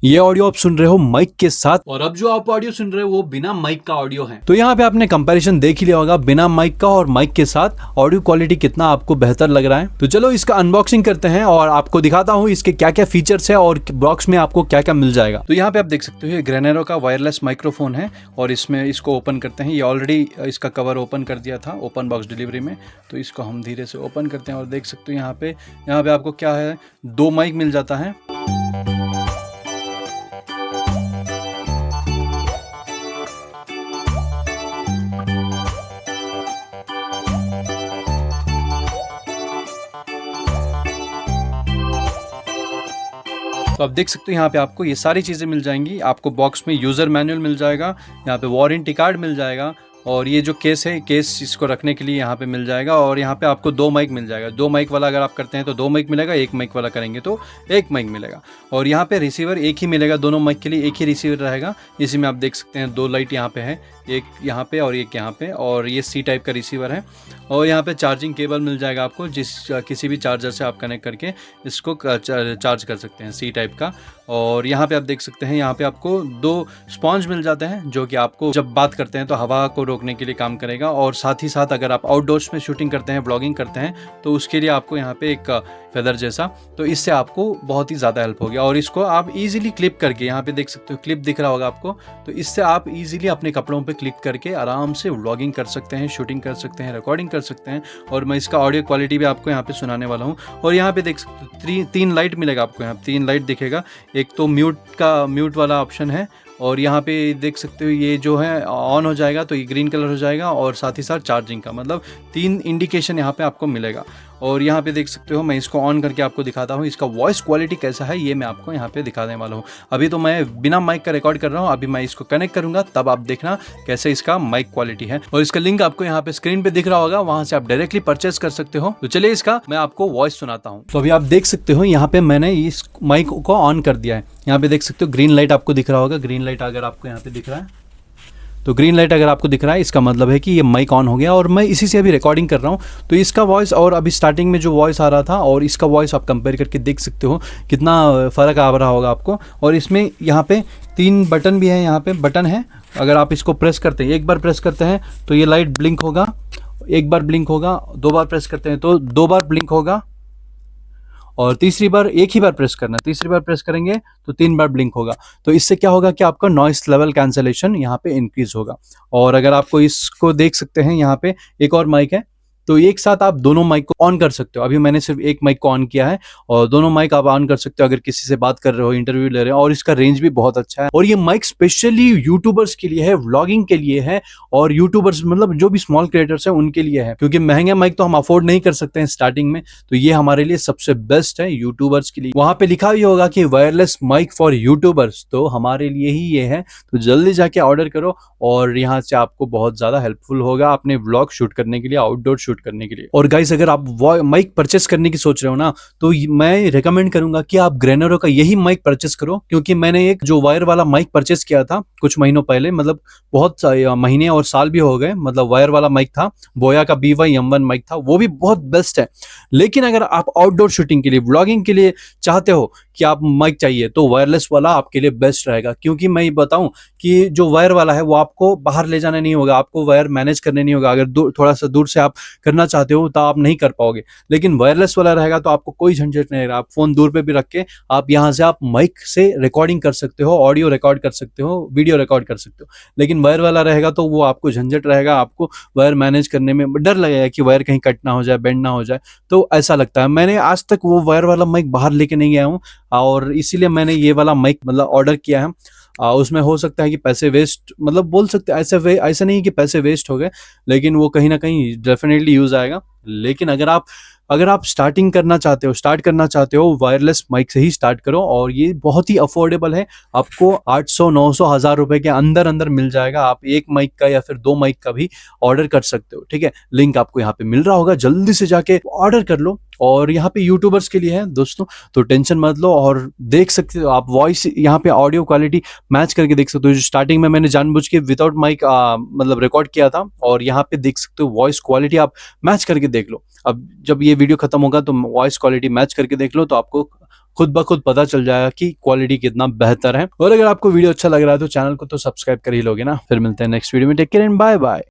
ये ऑडियो आप सुन रहे हो माइक के साथ, और अब जो आप ऑडियो सुन रहे हो वो बिना माइक का ऑडियो है। तो यहाँ पे आपने कंपैरिजन देख ही लिया होगा बिना माइक का और माइक के साथ ऑडियो क्वालिटी कितना आपको बेहतर लग रहा है। तो चलो इसका अनबॉक्सिंग करते हैं और आपको दिखाता हूँ इसके क्या क्या फीचर्स है और बॉक्स में आपको क्या क्या मिल जाएगा। तो यहाँ पे आप देख सकते हो ये ग्रेनेरो का वायरलेस माइक्रोफोन है और इसमें इसको ओपन करते हैं। ये ऑलरेडी इसका कवर ओपन कर दिया था ओपन बॉक्स डिलीवरी में, तो इसको हम धीरे से ओपन करते हैं और देख सकते हो यहाँ पे आपको क्या है, 2 माइक मिल जाता है। तो आप देख सकते हो यहाँ पे आपको ये सारी चीज़ें मिल जाएंगी। आपको बॉक्स में यूज़र मैनुअल मिल जाएगा, यहाँ पे वारंटी कार्ड मिल जाएगा और ये जो केस है, केस इसको रखने के लिए यहाँ पे मिल जाएगा। और यहाँ पे आपको 2 माइक मिल जाएगा। 2 माइक वाला अगर आप करते हैं तो 2 माइक मिलेगा, 1 माइक वाला करेंगे तो 1 माइक मिलेगा। और यहाँ पे रिसीवर एक ही मिलेगा, दोनों माइक के लिए एक ही रिसीवर रहेगा। इसी में आप देख सकते हैं 2 लाइट यहाँ पे है, एक यहाँ पे और एक यहाँ पे, और ये C टाइप का रिसीवर है। और यहाँ पे चार्जिंग केबल मिल जाएगा आपको, किसी भी चार्जर से आप कनेक्ट करके इसको चार्ज कर सकते हैं, C टाइप का। और यहाँ पे आप देख सकते हैं यहाँ पे आपको 2 स्पॉन्ज मिल जाते हैं जो कि आपको जब बात करते हैं तो हवा को रोकने के लिए काम करेगा। और साथ ही साथ अगर आप आउटडोर्स में शूटिंग करते हैं, ब्लॉगिंग करते हैं, तो उसके लिए आपको यहाँ पे एक फेदर जैसा, तो इससे आपको बहुत ही ज़्यादा हेल्प होगी। और इसको आप इजीली क्लिप करके, यहाँ पे देख सकते हो क्लिप दिख रहा होगा आपको, तो इससे आप इजीली अपने कपड़ों पे क्लिक करके आराम से व्लॉगिंग कर सकते हैं, शूटिंग कर सकते हैं, रिकॉर्डिंग कर सकते हैं। और मैं इसका ऑडियो क्वालिटी भी आपको यहाँ पे सुनाने वाला हूँ। और यहाँ पे देख सकते हो 3 लाइट मिलेगा आपको, यहाँ 3 लाइट दिखेगा। एक तो म्यूट वाला ऑप्शन है, और यहाँ पे देख सकते हो ये जो है ऑन हो जाएगा तो ये ग्रीन कलर हो जाएगा, और साथ ही साथ चार्जिंग का, मतलब 3 इंडिकेशन यहाँ पे आपको मिलेगा। और यहाँ पे देख सकते हो मैं इसको ऑन करके आपको दिखाता हूँ इसका वॉइस क्वालिटी कैसा है, ये मैं आपको यहाँ पे दिखाने वाला हूँ। अभी तो मैं बिना माइक का रिकॉर्ड कर रहा हूँ, अभी मैं इसको कनेक्ट करूँगा तब आप देखना कैसे इसका माइक क्वालिटी है। और इसका लिंक आपको यहाँ पे स्क्रीन पे दिख रहा होगा, वहाँ से आप डायरेक्टली परचेस कर सकते हो। तो चलिए इसका मैं आपको वॉइस सुनाता हूँ। तो अभी आप देख सकते हो यहाँ पे मैंने इस माइक को ऑन कर दिया है। यहाँ पे देख सकते हो ग्रीन लाइट आपको दिख रहा होगा, ग्रीन लाइट अगर आपको यहाँ पे दिख रहा है तो ग्रीन लाइट अगर आपको दिख रहा है इसका मतलब है कि ये माइक ऑन हो गया। और मैं इसी से अभी रिकॉर्डिंग कर रहा हूँ, तो इसका वॉइस और अभी स्टार्टिंग में जो वॉइस आ रहा था और इसका वॉइस आप कंपेयर करके देख सकते हो कितना फ़र्क आ रहा होगा आपको। और इसमें यहाँ पे 3 बटन भी है, यहाँ पे बटन है, अगर आप इसको प्रेस करते हैं, एक बार प्रेस करते हैं तो ये लाइट ब्लिंक होगा, एक बार ब्लिंक होगा, 2 बार प्रेस करते हैं तो 2 बार ब्लिंक होगा, और तीसरी बार एक ही बार प्रेस करना, तीसरी बार प्रेस करेंगे तो 3 बार ब्लिंक होगा। तो इससे क्या होगा कि आपका नॉइस लेवल कैंसलेशन यहाँ पे इंक्रीज होगा। और अगर आपको इसको देख सकते हैं यहाँ पे एक और माइक है, तो एक साथ आप दोनों माइक को ऑन कर सकते हो। अभी मैंने सिर्फ एक माइक को ऑन किया है और दोनों माइक आप ऑन कर सकते हो अगर किसी से बात कर रहे हो, इंटरव्यू ले रहे हो। और इसका रेंज भी बहुत अच्छा है। और ये माइक स्पेशली यूट्यूबर्स के लिए है, व्लॉगिंग के लिए है, और यूट्यूबर्स मतलब जो भी स्मॉल क्रिएटर्स हैं उनके लिए है, क्योंकि महंगे माइक तो हम अफोर्ड नहीं कर सकते हैं स्टार्टिंग में। तो ये हमारे लिए सबसे बेस्ट है यूट्यूबर्स के लिए। वहां पे लिखा भी होगा कि वायरलेस माइक फॉर यूट्यूबर्स, तो हमारे लिए ही ये है। तो जल्दी जाके ऑर्डर करो और यहाँ से आपको बहुत ज्यादा हेल्पफुल होगा अपने व्लॉग शूट करने के लिए, आउटडोर शूट करने के लिए। और गाइस अगर आप माइक परचेस करने की सोच रहे हो ना, तो मैं रिकमेंड करूंगा कि आप ग्रेनेरो का यही माइक परचेस करो, क्योंकि मैंने एक जो वायर वाला माइक परचेस किया था कुछ महीनों पहले, मतलब बहुत महीने और साल भी हो गए, मतलब वायर वाला माइक था, बोया का BY-M1 माइक था, वो भी बहुत बेस्ट है। लेकिन अगर आप आउटडोर शूटिंग के लिए, व्लॉगिंग के लिए चाहते हो कि आप माइक चाहिए, तो वायरलेस वाला आपके लिए बेस्ट रहेगा। क्योंकि मैं ये बताऊं कि जो वायर वाला है वो आपको बाहर ले जाना नहीं होगा, आपको वायर मैनेज करने नहीं होगा। अगर थोड़ा सा दूर से आप करना चाहते हो तो आप नहीं कर पाओगे। लेकिन वायरलेस वाला रहेगा तो आपको कोई झंझट नहीं रहेगा। आप फोन दूर पे भी रख के आप यहाँ से आप माइक से रिकॉर्डिंग कर सकते हो, ऑडियो रिकॉर्ड कर सकते हो, वीडियो रिकॉर्ड कर सकते हो। लेकिन वायर वाला रहेगा तो वो आपको झंझट रहेगा, आपको वायर मैनेज करने में डर लगेगा कि वायर कहीं कट ना हो जाए, बेंड ना हो जाए। तो ऐसा लगता है। मैंने आज तक वो वायर वाला माइक बाहर लेके नहीं गया हूँ, और इसीलिए मैंने ये वाला माइक मतलब ऑर्डर किया है। उसमें हो सकता है कि पैसे वेस्ट, मतलब बोल सकते हैं ऐसे नहीं कि पैसे वेस्ट हो गए, लेकिन वो कहीं ना कहीं डेफिनेटली यूज आएगा। लेकिन अगर आप स्टार्ट करना चाहते हो वायरलेस माइक से ही स्टार्ट करो। और ये बहुत ही अफोर्डेबल है, आपको 800, 900, 1000 रुपए के अंदर मिल जाएगा। आप एक माइक का या फिर 2 माइक का भी ऑर्डर कर सकते हो, ठीक है। लिंक आपको यहाँ पे मिल रहा होगा, जल्दी से जाके ऑर्डर कर लो। और यहाँ पे यूट्यूबर्स के लिए है दोस्तों, तो टेंशन मत लो। और देख सकते हो आप वॉइस, यहाँ पे ऑडियो क्वालिटी मैच करके देख सकते हो। जो स्टार्टिंग में मैंने जानबूझ के विदाउट माइक मतलब रिकॉर्ड किया था, और यहाँ पे देख सकते हो वॉइस क्वालिटी आप मैच करके देख लो। अब जब ये वीडियो खत्म होगा तो वॉइस क्वालिटी मैच करके देख लो, तो आपको खुद ब खुद पता चल जाएगा कि क्वालिटी कितना बेहतर है। और अगर आपको वीडियो अच्छा लग रहा है तो चैनल को तो सब्सक्राइब कर ही लोगे ना। फिर मिलते हैं नेक्स्ट वीडियो में, take care and bye bye.